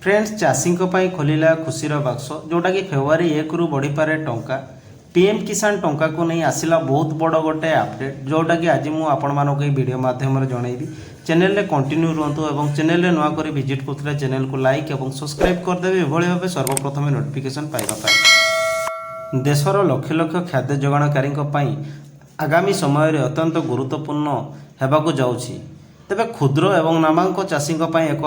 Friends चाषी खोलिला खुशीर box जोटा कि फेब्रुआरी 1 रु बढ़ी पारे टंका पीएम किसान टंका को नहीं आसला बहुत बड़ गोटे अपडेट जोटा कि आज मुझे आपण वीडियो माध्यम जनइबी चैनल रे कंटिन्यू रुहतु और चैनल रे नुआ कर विजिट करते चैनल को लाइक और सब्सक्राइब करदेवे एभली भाव सर्वप्रथम नोटिफिकेशन पाइबा देशर लक्ष लक्ष खाद्य जोगाणकारी आगामी समय अत्यंत गुरुत्वपूर्ण होगाकू जाऊँगी तेबे क्षुद्र एवं नामांक चाषी एक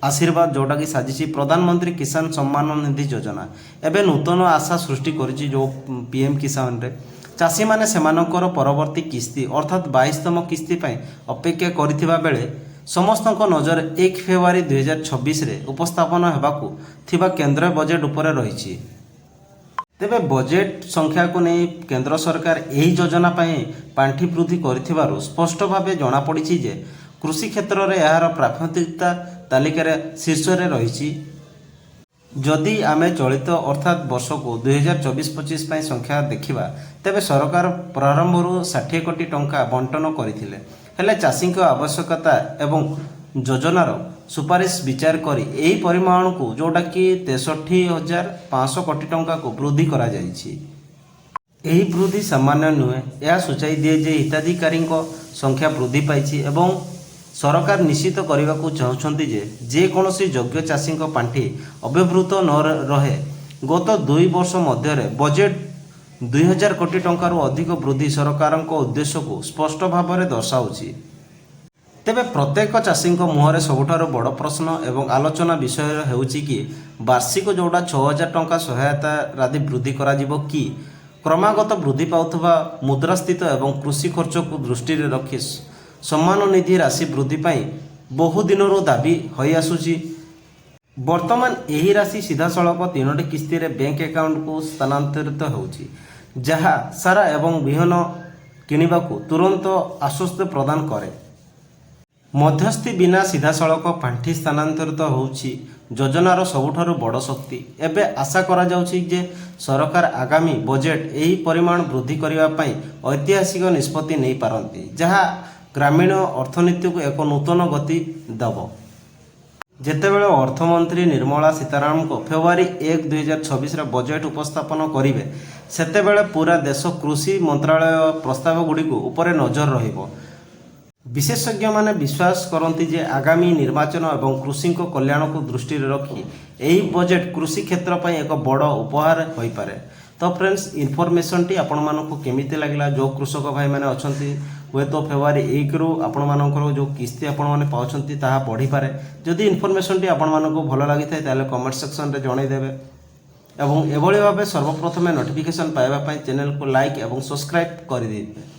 आशीर्वाद जोटा कि साजिश प्रधानमंत्री किसान सम्मान निधि योजना एवं नूतन आशा सृष्टि करिछि जो पीएम किसान रे चाषी माने सेमानकर परवर्ती किस्ती अर्थात 22तम किस्ती अपेक्षा करिथिबा बेले समस्तक नजर 1 फेब्रुआरी 2026 रे उपस्थापन हेबाकू थिबा केंद्र बजेट उपरे रहिछि। तेबे बजेट संख्या को नहीं केंद्र सरकार यही योजना पांठि वृद्धि करिथिबारु स्पष्ट भाव जना पड़िछि जे कृषि क्षेत्र में यार प्राथमिकता तालिकार शीर्ष में रही। जदि आमे चलित अर्थात वर्ष को 2024-25 संख्या देखा तेबे सरकार प्रारंभ 60 कोटी टंका बंटन करथिले हेले चाषी आवश्यकता एवं योजनार सुपारिश विचार करी यही परिमाण को जोटा कि 63,500 कोटी टंका को वृद्धि करा जाइछि। यही वृद्धि सामान्य नुहे यह सूचाई दिए जे हिताधिकारी संख्या वृद्धि पाई एवं सरकार निश्चित करने को चाहते जेकोसी योग्य चाषी पांठि अव्यवहृत न रहे। गत 2 वर्ष मध्य बजेट 2000 कोटी टंकार अधिक वृद्धि सरकार उद्देश्य को स्पष्ट भाव में दर्शाऊँगी। तेबे प्रत्येक चाषी मुहर सबुठार बड़ प्रश्न एवं आलोचना विषय होउछि कि वार्षिक जोड़ा 6000 टंका सहायता राशि वृद्धि करा जिवो कि क्रमागत वृद्धि पाउथबा मुद्रास्थित एवं कृषि खर्च को दृष्टि रखी सम्मान निधि राशि वृद्धि बहु दिन दाबी हो आसुची। वर्तमान यही राशि सीधा सड़क 3टी किस्ती रे बैंक अकाउंट को स्थानांतरित होउची जहा सारा एवं विहन किनिबा को तुरंत आश्वस्त प्रदान करे। मध्यस्थी बिना सीधा सड़क पांठि स्थानांतरित होउची योजनार सबुठारु बड़ शक्ति। एबे आशा करा जाउची जे सरकार आगामी बजेट यही परिमाण वृद्धि करिवा पई ऐतिहासिक निष्पत्ति नहीं पारंती जहा ग्रामीण अर्थनीति को एक नूतन गति देव। जेतेबेले अर्थमंत्री निर्मला सीतारामन को फेब्रुआरी 1 2026 बजेट उपस्थापन करेंगे सेतेबेले पूरा देश कृषि मंत्रालय प्रस्ताव गुड़ी उपरे नजर रहिबो। विशेषज्ञ माने विश्वास करती जे आगामी निर्वाचन एवं कृषि कल्याण को दृष्टि रखी यही बजेट कृषि क्षेत्र पर एक बड़ उपहार हो पारे। तो फ्रेंड्स इनफॉरमेशन टी आपण मानक केमिति लागला जो कृषक भाई माने अछंती हुए तो फेब्रुआरी 1 रु आपण मानकर जो किस्ती आपण माने पाउछंती ताहा बढ़ी पारे। जदि इनफॉरमेशन टी आपण मानक भलो लागि थाए ताले कमेंट सेक्शन रे जणाई देबे एवं एभली भाबे सर्वप्रथमे नोटिफिकेशन पाइबा पई चैनल को लाइक एवं सब्सक्राइब करि देबे।